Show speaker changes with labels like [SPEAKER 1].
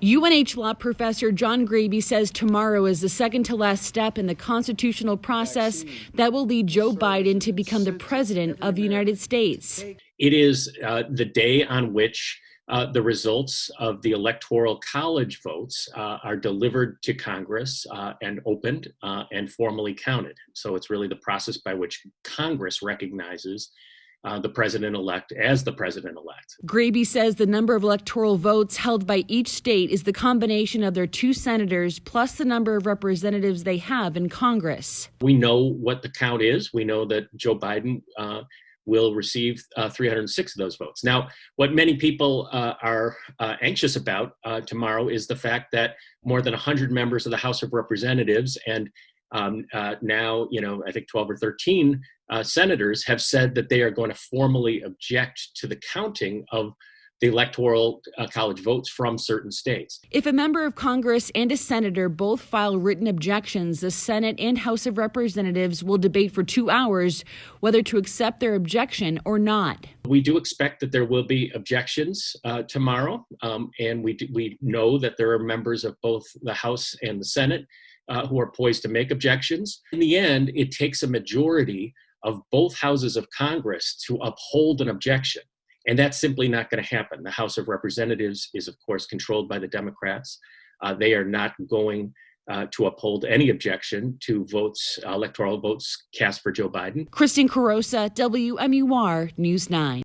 [SPEAKER 1] UNH law professor John Graby says tomorrow is the second to last step in the constitutional process that will lead Joe Biden to become the president of the United States.
[SPEAKER 2] It is the day on which the results of the Electoral College votes are delivered to Congress and opened and formally counted. So it's really the process by which Congress recognizes the president-elect as the president-elect.
[SPEAKER 1] Graby says the number of electoral votes held by each state is the combination of their 2 senators plus the number of representatives they have in Congress.
[SPEAKER 2] We know what the count is. We know that Joe Biden will receive 306 of those votes. Now, what many people are anxious about tomorrow is the fact that more than 100 members of the House of Representatives and now, I think 12 or 13 senators have said that they are going to formally object to the counting of the Electoral College votes from certain states.
[SPEAKER 1] If a member of Congress and a senator both file written objections, the Senate and House of Representatives will debate for 2 hours whether to accept their objection or not.
[SPEAKER 2] We do expect that there will be objections tomorrow, and we know that there are members of both the House and the Senate who are poised to make objections. In the end, it takes a majority of both houses of Congress to uphold an objection. And that's simply not going to happen. The House of Representatives is, of course, controlled by the Democrats. They are not going to uphold any objection to electoral votes cast for Joe Biden.
[SPEAKER 1] Kristen Carosa, WMUR News 9.